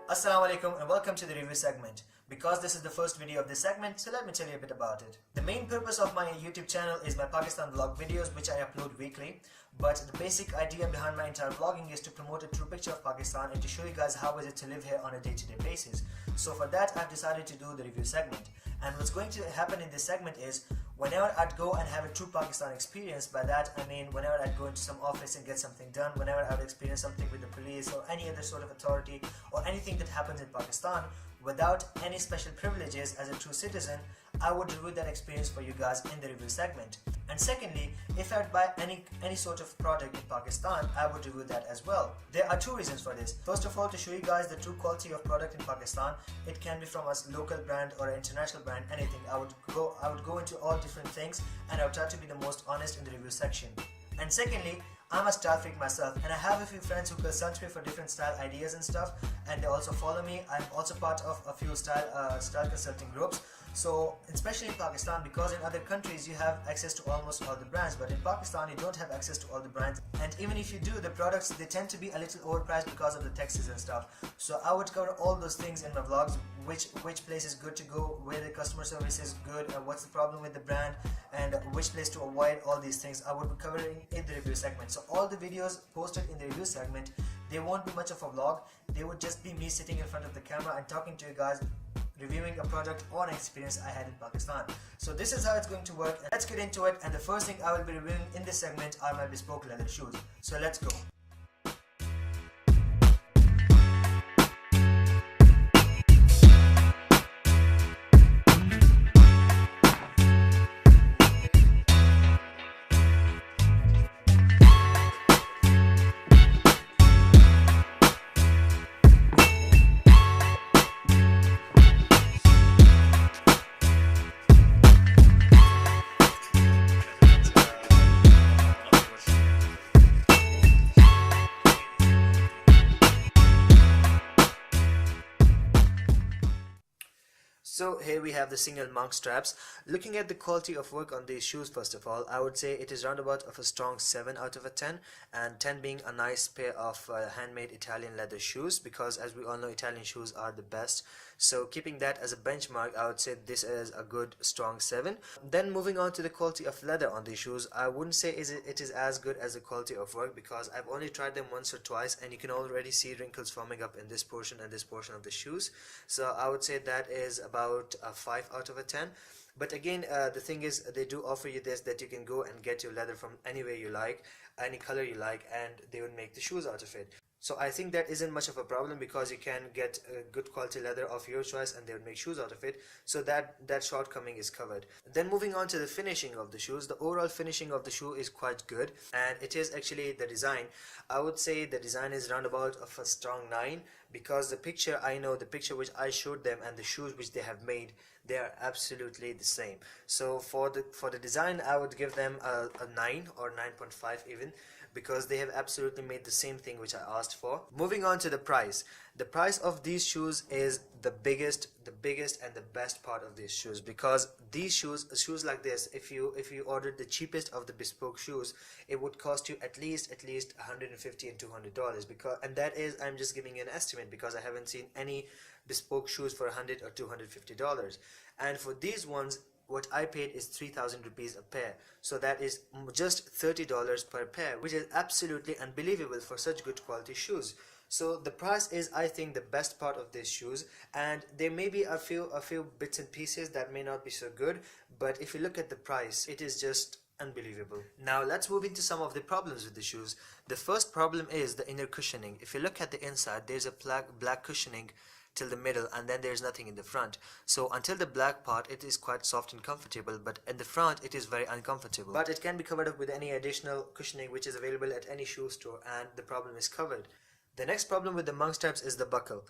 Assalamu alaikum and welcome to the review segment. Because this is the first video of this segment, so let me tell you a bit about it. The main purpose of my YouTube channel is my Pakistan vlog videos, which I upload weekly. But the basic idea behind my entire vlogging is to promote a true picture of Pakistan and to show you guys how is it to live here on a day-to-day basis. So for that, I've decided to do the review segment. And what's going to happen in this segment is, whenever I'd go and have a true Pakistan experience, by that I mean whenever I'd go into some office and get something done, whenever I'd experience something with the police or any other sort of authority or anything that happens in Pakistan, without any special privileges as a true citizen, I would review that experience for you guys in the review segment. And secondly, if I'd buy any sort of product in Pakistan, I would review that as well. There are two reasons for this. First of all, to show you guys the true quality of product in Pakistan. It can be from a local brand or an international brand, anything. I would go into all different things and I would try to be the most honest in the review section. And secondly, I'm a style freak myself and I have a few friends who consult me for different style ideas and stuff, and they also follow me. I'm also part of a few style consulting groups. So especially in Pakistan, because in other countries you have access to almost all the brands, but in Pakistan you don't have access to all the brands, and even if you do, the products, they tend to be a little overpriced because of the taxes and stuff. So I would cover all those things in my vlogs, which place is good to go, where the customer service is good, and what's the problem with the brand, and which place to avoid. All these things I would be covering in the review segment. So all the videos posted in the review segment, they won't be much of a vlog. They would just be me sitting in front of the camera and talking to you guys, reviewing a product or an experience I had in Pakistan. So this is how it's going to work. Let's get into it, and the first thing I will be reviewing in this segment are my Bespoke leather shoes. So let's go. So here we have the single monk straps. Looking at the quality of work on these shoes, first of all, I would say it is roundabout of a strong 7 out of a 10, and 10 being a nice pair of handmade Italian leather shoes, because as we all know, Italian shoes are the best. So keeping that as a benchmark, I would say this is a good strong 7. Then moving on to the quality of leather on these shoes, I wouldn't say it is as good as the quality of work, because I've only tried them once or twice and you can already see wrinkles forming up in this portion and this portion of the shoes. So I would say that is about a 5 out of a 10. But again, the thing is, they do offer you this, that you can go and get your leather from anywhere you like, any color you like, and they would make the shoes out of it. So I think that isn't much of a problem, because you can get good quality leather of your choice and they would make shoes out of it. So that shortcoming is covered. Then moving on to the finishing of the shoes, the overall finishing of the shoe is quite good, and it is actually the design. I would say the design is roundabout of a strong 9, because the picture, I know the picture which I showed them and the shoes which they have made, they are absolutely the same. So for the design, I would give them a 9 or 9.5 even, because they have absolutely made the same thing which I asked for. Moving on to the price. The price of these shoes is the biggest and the best part of these shoes, because these shoes like this, if you ordered the cheapest of the Bespoke shoes, it would cost you at least $150 and $200, because, and that is, I'm just giving you an estimate, because I haven't seen any Bespoke shoes for $100 or $250. And for these ones, what I paid is 3,000 rupees a pair. So that is just $30 per pair, which is absolutely unbelievable for such good quality shoes. So the price is, I think, the best part of these shoes, and there may be a few bits and pieces that may not be so good, but if you look at the price, it is just unbelievable. Now let's move into some of the problems with the shoes. The first problem is the inner cushioning. If you look at the inside, there's a black cushioning till the middle, and then there's nothing in the front. So until the black part, it is quite soft and comfortable, but in the front it is very uncomfortable. But it can be covered up with any additional cushioning which is available at any shoe store, and the problem is covered. The next problem with the monk straps is the buckle.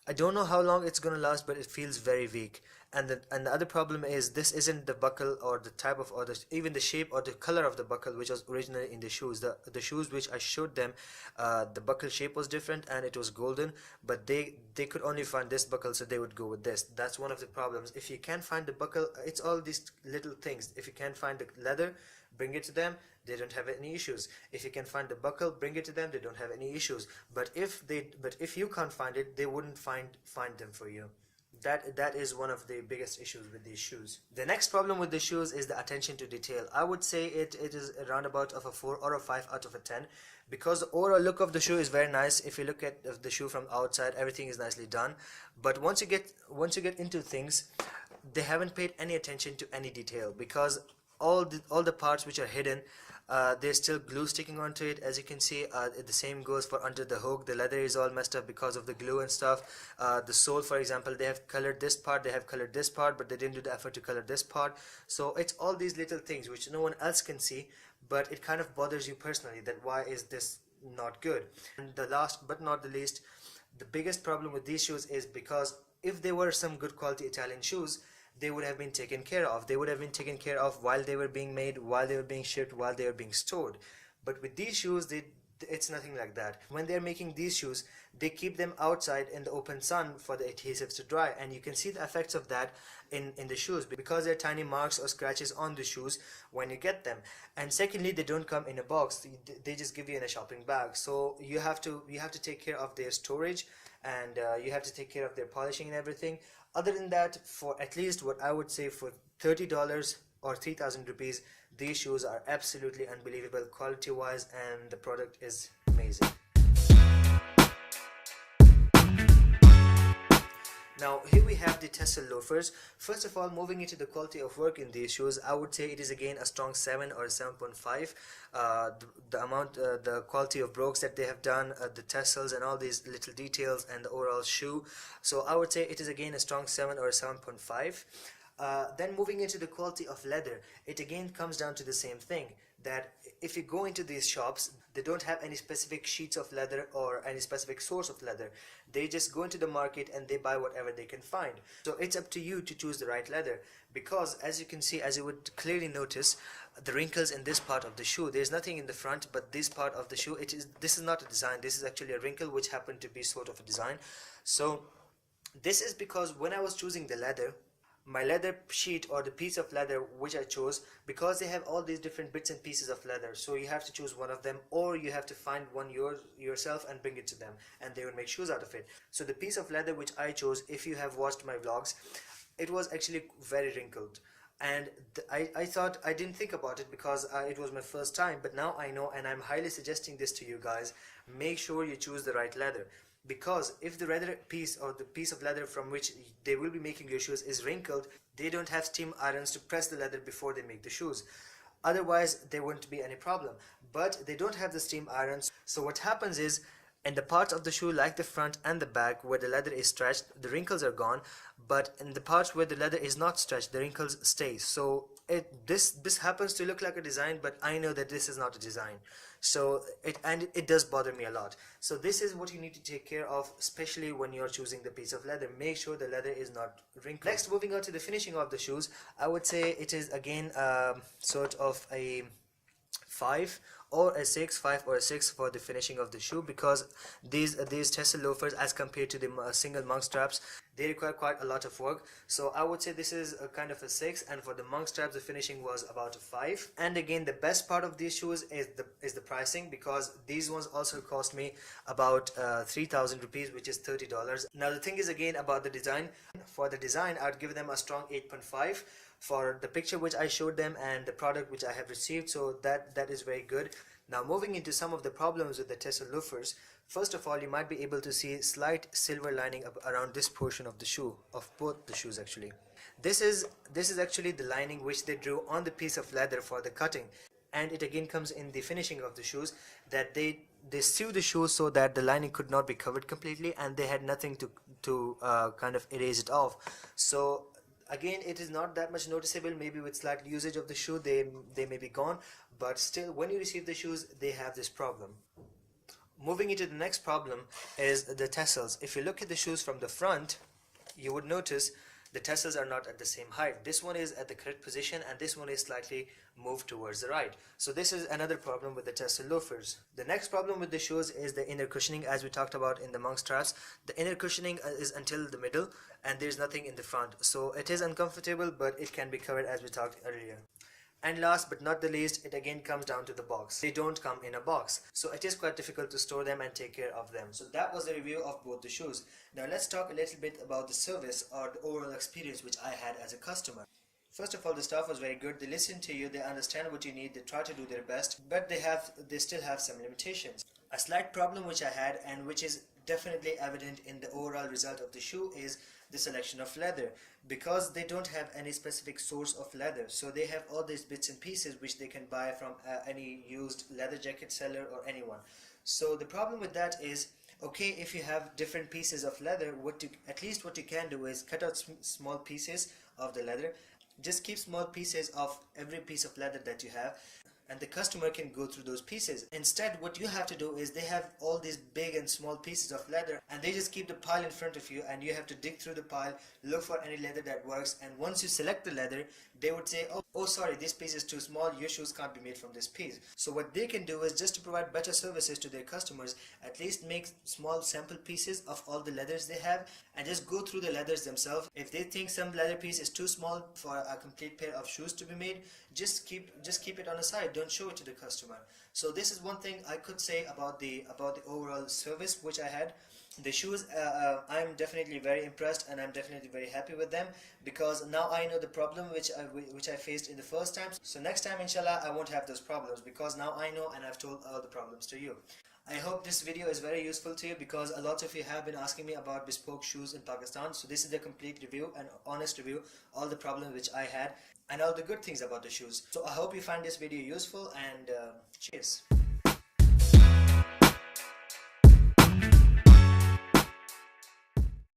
I don't know how long it's gonna last, but it feels very weak. And the other problem is, this isn't the buckle or the type of, or even the shape or the color of the buckle which was originally in the shoes. The shoes which I showed them, the buckle shape was different and it was golden, but they could only find this buckle, so they would go with this. That's one of the problems. If you can't find the buckle, it's all these little things. If you can't find the leather bring it to them, they don't have any issues. If you can find the buckle, bring it to them, they don't have any issues. But if you can't find it, they wouldn't find them for you. That is one of the biggest issues with these shoes. The next problem with the shoes is the attention to detail. I would say it is a roundabout of a 4 or a 5 out of a 10, because the overall look of the shoe is very nice. If you look at the shoe from outside, everything is nicely done. But once you get into things, they haven't paid any attention to any detail, because all the parts which are hidden, there's still glue sticking onto it. As you can see, the same goes for under the hook. The leather is all messed up because of the glue and stuff. The sole, for example, they have colored this part, they have colored this part, but they didn't do the effort to color this part. So it's all these little things which no one else can see, but it kind of bothers you personally, that why is this not good. And the last but not the least, the biggest problem with these shoes is, because if they were some good quality Italian shoes, they would have been taken care of. They would have been taken care of while they were being made, while they were being shipped, while they were being stored. But with these shoes, it's nothing like that. When they're making these shoes, they keep them outside in the open sun for the adhesives to dry, and you can see the effects of that in the shoes, because there are tiny marks or scratches on the shoes when you get them. And secondly, they don't come in a box. They just give you in a shopping bag. So you have to take care of their storage, and you have to take care of their polishing and everything. Other than that, for at least what I would say for $30 or 3,000 rupees, these shoes are absolutely unbelievable quality wise, and the product is amazing. Now here we have the Tassel loafers. First of all, moving into the quality of work in these shoes, I would say it is again a strong 7 or a 7.5. The quality of brooks that they have done, the tassels and all these little details, and the overall shoe. So I would say it is again a strong 7 or a 7.5. Then moving into the quality of leather, it again comes down to the same thing, that if you go into these shops, they don't have any specific sheets of leather or any specific source of leather. They just go into the market and they buy whatever they can find. So it's up to you to choose the right leather, because as you can see, as you would clearly notice, the wrinkles in this part of the shoe, there's nothing in the front, but this part of the shoe, this is not a design, this is actually a wrinkle which happened to be sort of a design. So this is because when I was choosing the leather, my leather sheet or the piece of leather which I chose, because they have all these different bits and pieces of leather, so you have to choose one of them, or you have to find one yourself and bring it to them, and they will make shoes out of it. So the piece of leather which I chose, if you have watched my vlogs, it was actually very wrinkled, and I thought, I didn't think about it because it was my first time, but now I know, and I'm highly suggesting this to you guys. Make sure you choose the right leather, because if the leather piece or the piece of leather from which they will be making your shoes is wrinkled, they don't have steam irons to press the leather before they make the shoes. Otherwise there wouldn't be any problem, but they don't have the steam irons. So what happens is, in the parts of the shoe like the front and the back where the leather is stretched, the wrinkles are gone, but in the parts where the leather is not stretched, the wrinkles stay. So this happens to look like a design, but I know that this is not a design. So it does bother me a lot. So this is what you need to take care of, especially when you're choosing the piece of leather. Make sure the leather is not wrinkled. Next, moving on to the finishing of the shoes, I would say it is again sort of a 5 or a 6, 5 or a 6 for the finishing of the shoe, because these Tassel loafers, as compared to the single monk straps, they require quite a lot of work. So I would say this is a kind of a 6, and for the monk straps the finishing was about a 5. And again, the best part of these shoes is the pricing, because these ones also cost me about 3,000 rupees, which is $30. Now the thing is again about the design. For the design, I'd give them a strong 8.5 for the picture which I showed them and the product which I have received, so that is very good. Now moving into some of the problems with the Tassel loafers, first of all, you might be able to see slight silver lining up around this portion of the shoe, of both the shoes actually. This is actually the lining which they drew on the piece of leather for the cutting, and it again comes in the finishing of the shoes, that they sew the shoes so that the lining could not be covered completely, and they had nothing to kind of erase it off. So again, it is not that much noticeable. Maybe with slight usage of the shoe they may be gone, but still when you receive the shoes they have this problem. Moving into the next problem is the tassels. If you look at the shoes from the front, you would notice the tassels are not at the same height. This one is at the correct position and this one is slightly moved towards the right. So this is another problem with the Tassel loafers. The next problem with the shoes is the inner cushioning, as we talked about in the monk straps. The inner cushioning is until the middle and there's nothing in the front. So it is uncomfortable, but it can be covered as we talked earlier. And last but not the least, it again comes down to the box. They don't come in a box, so it is quite difficult to store them and take care of them. So that was the review of both the shoes. Now let's talk a little bit about the service or the overall experience which I had as a customer. First of all, the staff was very good. They listen to you, they understand what you need, they try to do their best, but they still have some limitations. A slight problem which I had, and which is definitely evident in the overall result of the shoe, is the selection of leather, because they don't have any specific source of leather, so they have all these bits and pieces which they can buy from any used leather jacket seller or anyone. So the problem with that is, okay, if you have different pieces of leather, at least what you can do is cut out small pieces of the leather. Just keep small pieces of every piece of leather that you have, and the customer can go through those pieces. Instead, what you have to do is, they have all these big and small pieces of leather, and they just keep the pile in front of you, and you have to dig through the pile, look for any leather that works, and once you select the leather, they would say, oh sorry, this piece is too small, your shoes can't be made from this piece. So what they can do is, just to provide better services to their customers, at least make small sample pieces of all the leathers they have, and just go through the leathers themselves. If they think some leather piece is too small for a complete pair of shoes to be made, just keep it on the side, don't show it to the customer. So this is one thing I could say about the overall service which I had. The shoes, I'm definitely very impressed, and I'm definitely very happy with them, because now I know the problem which I faced in the first time. So next time, inshallah, I won't have those problems, because now I know and I've told all the problems to you. I hope this video is very useful to you, because a lot of you have been asking me about bespoke shoes in Pakistan. So this is the complete review, an honest review, all the problems which I had and all the good things about the shoes. So I hope you find this video useful, and cheers.